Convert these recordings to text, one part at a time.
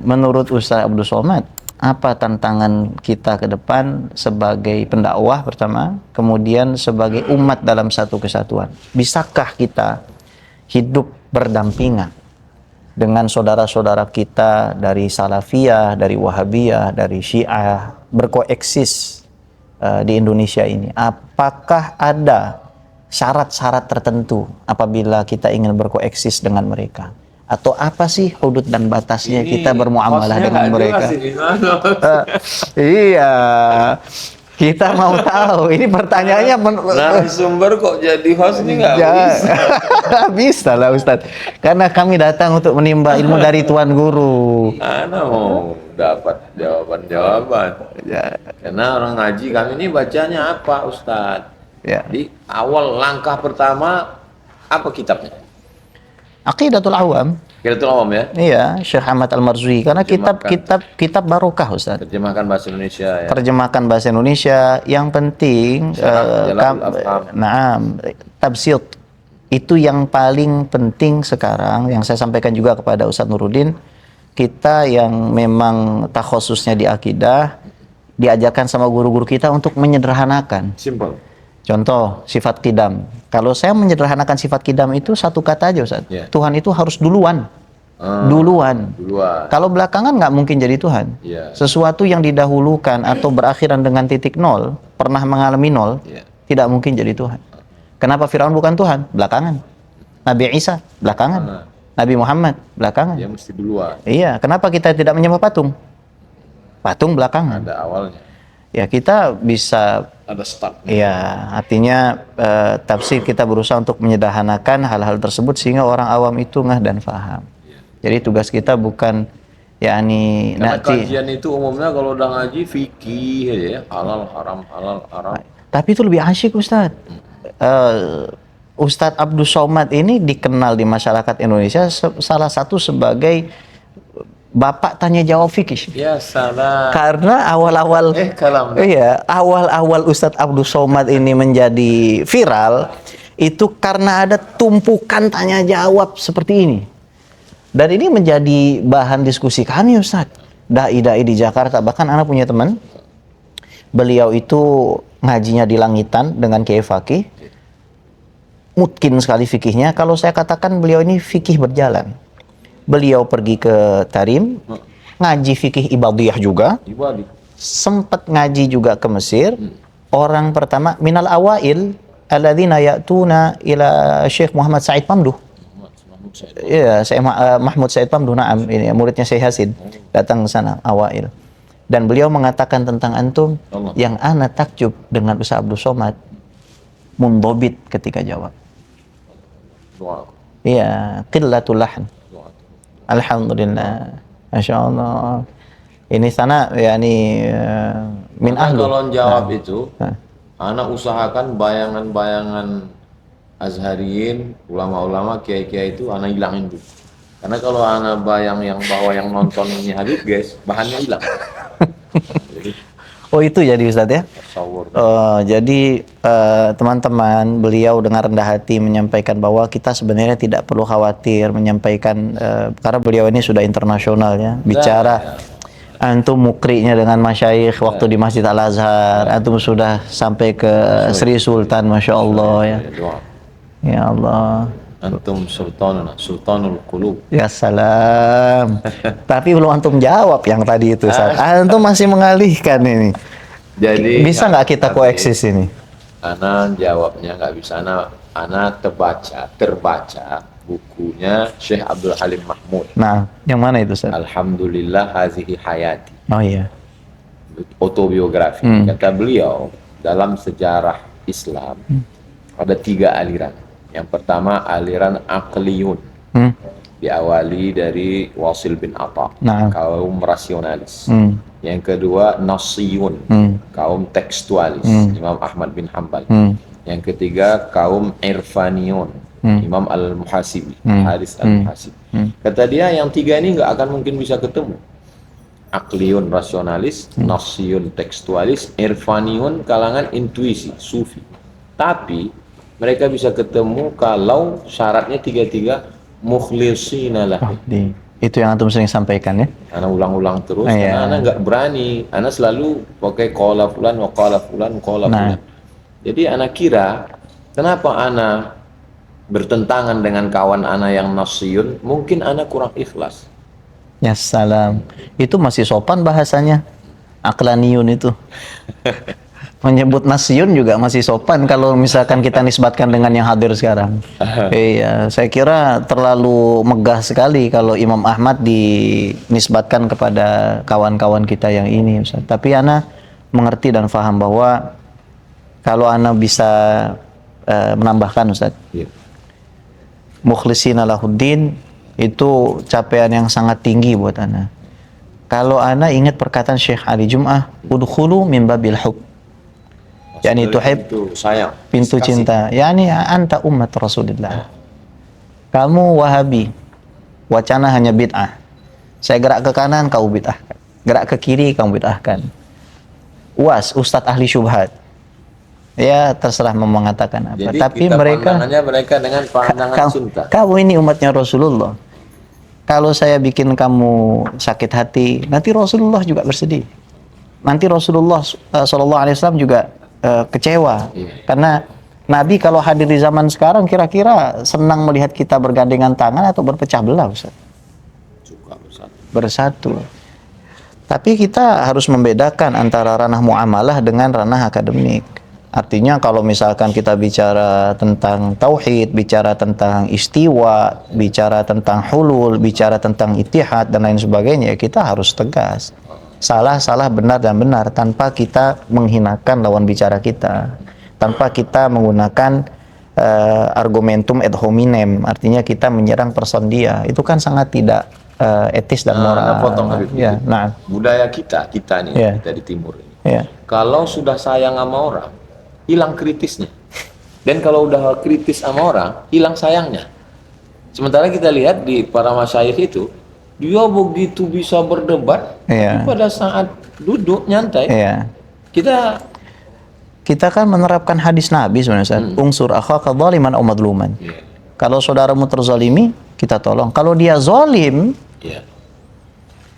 menurut Ustaz Abdul Somad, apa tantangan kita ke depan sebagai pendakwah pertama, kemudian sebagai umat dalam satu kesatuan? Bisakah kita hidup berdampingan dengan saudara-saudara kita dari Salafiyah, dari Wahabiyah, dari Syiah, berkoeksis di Indonesia ini? Apakah ada syarat-syarat tertentu apabila kita ingin berkoeksis dengan mereka? Atau apa sih hudud dan batasnya kita bermuamalah dengan mereka? Iya, kita mau tahu. Ini pertanyaannya narasumber kok jadi host ini nggak bisa. Bisa lah Ustadz, karena kami datang untuk menimba ilmu dari Tuan Guru. Ana mau dapat jawaban-jawaban. Ya. Karena orang ngaji kami ini bacanya apa Ustadz? Ya. Di awal langkah pertama apa kitabnya? Aqidatul Awam. Aqidatul Awam ya? Iya, Syekh Ahmad Al-Marzuki. Karena kitab barokah Ustaz. Terjemahkan bahasa Indonesia ya. Terjemahkan bahasa Indonesia. Yang penting tabsyid itu yang paling penting sekarang, yang saya sampaikan juga kepada Ustaz Nuruddin. Kita yang memang takhususnya di akidah diajarkan sama guru-guru kita untuk menyederhanakan. Simple. Contoh, sifat qidam. Kalau saya menyederhanakan sifat qidam itu satu kata aja Ustaz. Yeah. Tuhan itu harus duluan. Duluan. Kalau belakangan nggak mungkin jadi Tuhan. Yeah. Sesuatu yang didahulukan atau berakhiran dengan titik nol, pernah mengalami nol, tidak mungkin jadi Tuhan. Kenapa Firaun bukan Tuhan? Belakangan. Nabi Isa? Belakangan. Nabi Muhammad? Belakangan. Dia mesti duluan. Iya. Kenapa kita tidak menyembah patung? Patung belakangan. Ada awalnya. Ya kita bisa ada start. Iya, artinya tafsir kita berusaha untuk menyederhanakan hal-hal tersebut sehingga orang awam itu ngeh dan faham. Jadi tugas kita bukan yakni karena kajian itu umumnya kalau udah ngaji fikih aja ya, halal haram. Tapi itu lebih asyik Ustadz. Ustadz Abdul Somad ini dikenal di masyarakat Indonesia salah satu sebagai Bapak tanya jawab fikih. Ya salah. Karena awal-awal awal-awal Ustadz Abdul Somad ini menjadi viral itu karena ada tumpukan tanya jawab seperti ini. Dan ini menjadi bahan diskusi kami Ustadz. Dai-dai di Jakarta, bahkan anak punya teman, beliau itu ngajinya di Langitan dengan Kiai Fakih. Mungkin sekali fikihnya. Kalau saya katakan beliau ini fikih berjalan. Beliau pergi ke Tarim, ngaji fikih ibadiyah juga, sempat ngaji juga ke Mesir. Orang pertama minal awail alladzina ya'tuna ila Syekh Muhammad Said Pamduh. Iya, Syekh Mahmud Said Pamduh, na'am, ini muridnya Syekh Hasin, datang ke sana awail. Dan beliau mengatakan tentang antum yang ana takjub dengan Ustaz Abdul Somad, mundhabit ketika jawab. Iya, qillatul lahn. Alhamdulillah, Masya Allah. Ini sana yakni min ahlu. Kalau jawab itu, anak usahakan bayangan-bayangan azhariyin, ulama-ulama, kiai-kiai itu anak hilangin dulu. Karena kalau anak bayang yang bahwa yang nonton ini Habib guys, bahannya hilang. Oh itu jadi Ustaz ya? Jadi teman-teman, beliau dengan rendah hati menyampaikan bahwa kita sebenarnya tidak perlu khawatir menyampaikan karena beliau ini sudah internasional ya, bicara antum mukrinya dengan masyayikh waktu di Masjid Al-Azhar, antum sudah sampai ke Sri Sultan, Masya Allah ya. Ya Allah. Antum sultanul qulub. Ya salam. Tapi belum antum jawab yang tadi itu, Ustaz. Antum masih mengalihkan ini. Jadi bisa nggak kita koeksis ini? Ana jawabnya nggak bisa. Ana terbaca bukunya Syekh Abdul Halim Mahmud. Nah, yang mana itu, Ustaz? Alhamdulillah hazihi hayati. Oh iya. Autobiografi. Kata beliau, dalam sejarah Islam ada 3 aliran. Yang pertama aliran Aqliyun, diawali dari Wasil bin Atha, kaum rasionalis. Yang kedua Nasiyun, kaum tekstualis, Imam Ahmad bin Hanbal. Yang ketiga kaum Irfaniyun, Imam Al-Muhasibi, Haris Al-Muhasibi. Kata dia yang 3 ini nggak akan mungkin bisa ketemu. Aqliyun rasionalis, Nasiyun tekstualis, Irfaniyun kalangan intuisi, sufi. Tapi mereka bisa ketemu kalau syaratnya 3 mukhlisina lahu. Itu yang antum sering sampaikan ya. Ana ulang-ulang terus Iya. karena ana nggak berani. Ana selalu pakai qala fulan wa qala fulan qala Nah. fulan. Jadi ana kira kenapa ana bertentangan dengan kawan ana yang nafsiyun? Mungkin ana kurang ikhlas. Ya salam. Itu masih sopan bahasanya. Aqlaniyun itu. Menyebut nasyun juga masih sopan kalau misalkan kita nisbatkan dengan yang hadir sekarang. Iya, saya kira terlalu megah sekali kalau Imam Ahmad dinisbatkan kepada kawan-kawan kita yang ini, Ustaz. Tapi ana mengerti dan faham bahwa kalau ana bisa menambahkan, Ustaz, Iya. mukhlishina lahuddin itu capaian yang sangat tinggi buat ana. Kalau ana ingat perkataan Syekh Ali Jum'ah, udkhulu min babil hub. Yani tuhib, Pintu sayang, pintu kasih. cinta. Yani anta umat Rasulullah. Kamu Wahabi, wacana hanya bid'ah. Saya gerak ke kanan, kau bid'ah. Gerak ke kiri, kamu bid'ahkan. UAS, Ustadz ahli syubhat. Ya terserah mau mengatakan apa. Jadi Tapi kita mereka mereka dengan pandangan cinta. kamu ini umatnya Rasulullah. Kalau saya bikin kamu sakit hati, nanti Rasulullah juga bersedih. Nanti Rasulullah SAW juga kecewa. Iya. Karena Nabi kalau hadir di zaman sekarang kira-kira senang melihat kita bergandengan tangan atau berpecah belah, Ustaz? Suka bersatu. Bersatu. Tapi kita harus membedakan antara ranah muamalah dengan ranah akademik. Artinya kalau misalkan kita bicara tentang tauhid, bicara tentang istiwa, bicara tentang hulul, bicara tentang ittihad dan lain sebagainya, kita harus tegas. Salah, benar dan benar tanpa kita menghinakan lawan bicara kita. Tanpa kita menggunakan argumentum ad hominem, artinya kita menyerang person dia. Itu kan sangat tidak etis dan moral. Potong Habib. Ya, nah. Budaya kita nih, Ya. kita di timur ini. Ya. Kalau sudah sayang sama orang, hilang kritisnya. Dan kalau udah kritis sama orang, hilang sayangnya. Sementara kita lihat di para masyayikh itu, dia begitu bisa berdebat, Iya. tapi pada saat duduk nyantai, Iya. kita kan menerapkan hadis Nabi sebenarnya, Ustaz. Unsur akhaka zaliman aw madluman. Iya. Kalau saudaramu terzalimi, kita tolong. Kalau dia zalim, Iya.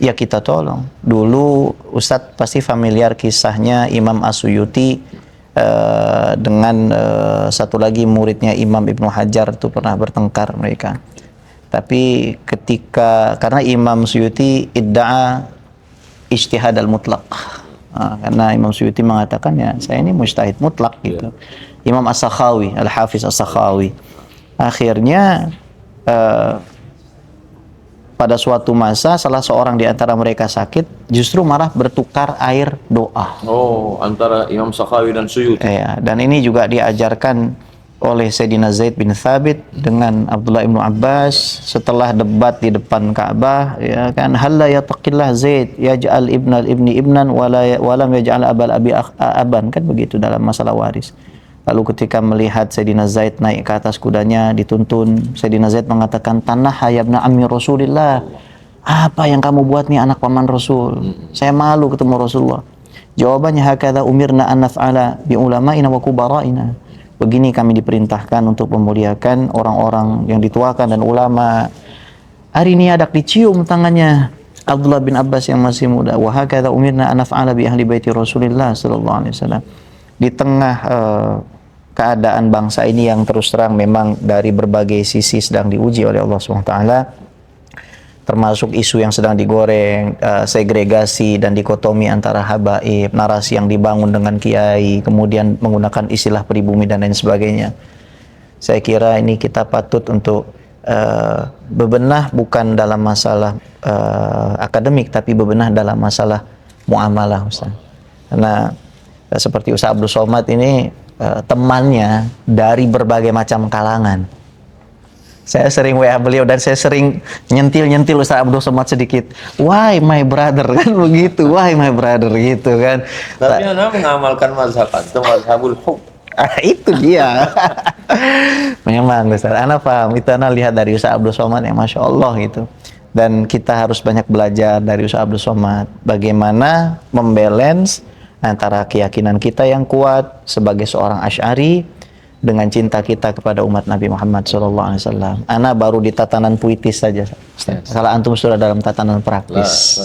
ya kita tolong. Dulu Ustadz pasti familiar kisahnya Imam As-Suyuti dengan satu lagi muridnya Imam Ibnu Hajar itu pernah bertengkar mereka. Tapi karena Imam Suyuti idda'a ijtihad al-mutlaq. Karena Imam Suyuti mengatakan ya saya ini mujtahid mutlak gitu. Imam As-Sakhawi, Al-Hafiz As-Sakhawi. Akhirnya pada suatu masa salah seorang di antara mereka sakit, justru malah bertukar air doa. Oh, antara Imam Sakhawi dan Suyuti. Ya, dan ini juga diajarkan oleh Sayyidina Zaid bin Thabit dengan Abdullah ibnu Abbas setelah debat di depan Ka'bah, ya kan, halla yataqillah Zaid yaj'al ibni ibnan walam yaj'al abal abi aban, kan begitu dalam masalah waris. Lalu ketika melihat Sayyidina Zaid naik ke atas kudanya dituntun, Sayyidina Zaid mengatakan, tanah hayabna ammi Rasulillah, apa yang kamu buat nih anak paman Rasul, saya malu ketemu Rasulullah. Jawabannya, hakadha umirna an naf'ala bi ulama'ina wa kubara'ina, begini kami diperintahkan untuk memuliakan orang-orang yang dituakan dan ulama. Hari ini adak dicium tangannya Abdullah bin Abbas yang masih muda. Wa hakadha umirna an naf'ala bi ahli baiti Rasulillah sallallahu alaihi wasallam. Di tengah keadaan bangsa ini yang terus terang memang dari berbagai sisi sedang diuji oleh Allah SWT, termasuk isu yang sedang digoreng, segregasi dan dikotomi antara habaib, narasi yang dibangun dengan kiai, kemudian menggunakan istilah pribumi dan lain sebagainya. Saya kira ini kita patut untuk bebenah bukan dalam masalah akademik, tapi bebenah dalam masalah muamalah, Ustaz. Karena seperti Ustaz Abdul Somad ini temannya dari berbagai macam kalangan. Saya sering WA beliau dan saya sering nyentil Ustaz Abdul Somad sedikit. Why my brother, kan begitu. Why my brother gitu kan. Tapi Anda mengamalkan mazhab antum, mazhabul hub. Itu dia. Memang Ustaz, Anda paham. Itu Anda lihat dari Ustaz Abdul Somad yang Masya Allah gitu. Dan kita harus banyak belajar dari Ustaz Abdul Somad. Bagaimana membalance antara keyakinan kita yang kuat sebagai seorang Asy'ari dengan cinta kita kepada umat Nabi Muhammad SAW. Ana baru di tatanan puitis saja, Ustaz. Yes. Kalau antum sudah dalam tatanan praktis.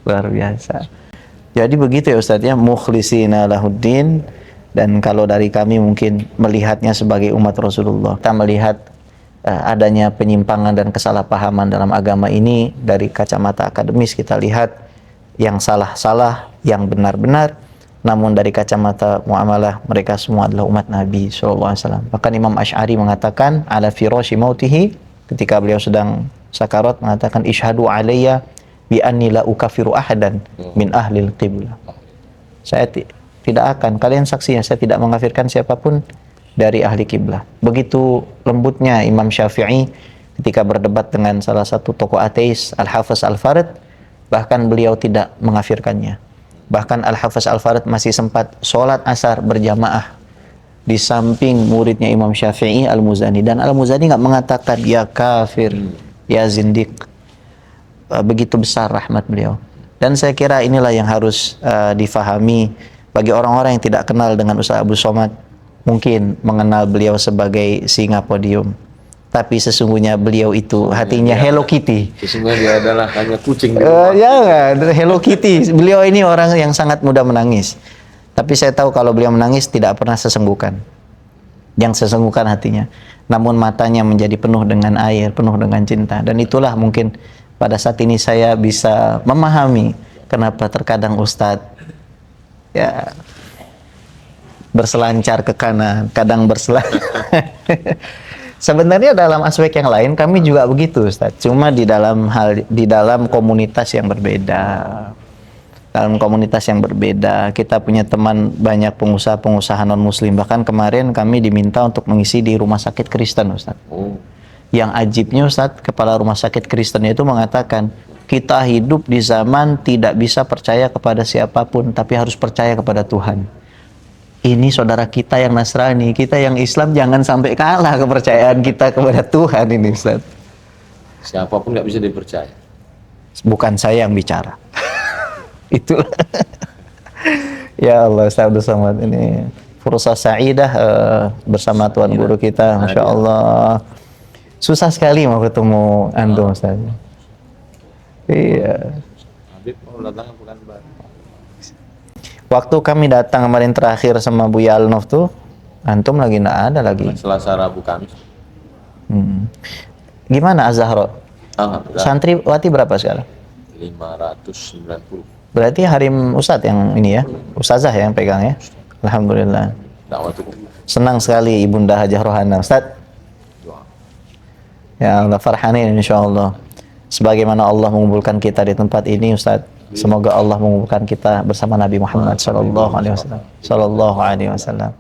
Luar biasa. Jadi begitu ya Ustaz ya, mukhlisina lahuddin. Dan kalau dari kami mungkin melihatnya sebagai umat Rasulullah, kita melihat adanya penyimpangan dan kesalahpahaman dalam agama ini dari kacamata akademis, kita lihat yang salah-salah, yang benar-benar. Namun dari kacamata muamalah, mereka semua adalah umat Nabi SAW. Bahkan Imam Asy'ari mengatakan, ala firashi mautihi, ketika beliau sedang sakarat, mengatakan, ishadu alayya bi anni la ukafiru ahadan min ahlil qiblah. Saya tidak akan, kalian saksinya, saya tidak mengkafirkan siapapun dari ahli kiblah. Begitu lembutnya Imam Syafi'i ketika berdebat dengan salah satu tokoh ateis, Al-Hafiz Al-Farid, bahkan beliau tidak mengkafirkannya. Bahkan Al-Hafiz Al-Farid masih sempat sholat asar berjamaah di samping muridnya Imam Syafi'i, Al-Muzani. Dan Al-Muzani nggak mengatakan, ya kafir, ya zindik. Begitu besar rahmat beliau. Dan saya kira inilah yang harus difahami bagi orang-orang yang tidak kenal dengan Ustaz Abdul Somad. Mungkin mengenal beliau sebagai singa podium. Tapi sesungguhnya beliau itu hatinya Hello Kitty. Sesungguhnya dia adalah hanya kucing. Ya, Hello Kitty. Beliau ini orang yang sangat mudah menangis. Tapi saya tahu kalau beliau menangis tidak pernah sesenggukan. Yang sesenggukan hatinya. Namun matanya menjadi penuh dengan air, penuh dengan cinta. Dan itulah mungkin pada saat ini saya bisa memahami kenapa terkadang Ustadz ya berselancar ke kanan, kadang berselancar. Sebenarnya dalam aspek yang lain kami juga begitu, Ustaz. Cuma di dalam komunitas yang berbeda. Dalam komunitas yang berbeda, kita punya teman banyak pengusaha-pengusaha non-muslim. Bahkan kemarin kami diminta untuk mengisi di rumah sakit Kristen, Ustaz. Yang ajibnya, Ustaz, kepala rumah sakit Kristen itu mengatakan, kita hidup di zaman tidak bisa percaya kepada siapapun, tapi harus percaya kepada Tuhan. Ini saudara kita yang Nasrani, kita yang Islam, jangan sampai kalah kepercayaan kita kepada Tuhan ini, Ustaz. Siapapun nggak bisa dipercaya. Bukan saya yang bicara. Itulah. Ya Allah, Ustaz Abdul Somad ini fursah sa'idah bersama Tuan Guru kita, Masya Allah. Susah sekali mau ketemu antum, Ustaz. Iya. Habib mau datang bukan baru. Waktu kami datang kemarin terakhir sama Bu Yalnov tuh, antum lagi nggak ada lagi. Selasa, Rabu, Kamis. Gimana Az-Zahra? Alhamdulillah. Santriwati berapa sekarang? 590. Berarti Harim Ustadz yang ini ya, Ustazah yang pegang ya. Alhamdulillah. Da'watul. Senang sekali Ibunda Hajah Rohana, Ustadz. Ya Allah, farhanin insyaallah. Sebagaimana Allah mengumpulkan kita di tempat ini, Ustadz. Semoga Allah mengumpulkan kita bersama Nabi Muhammad sallallahu alaihi wasallam.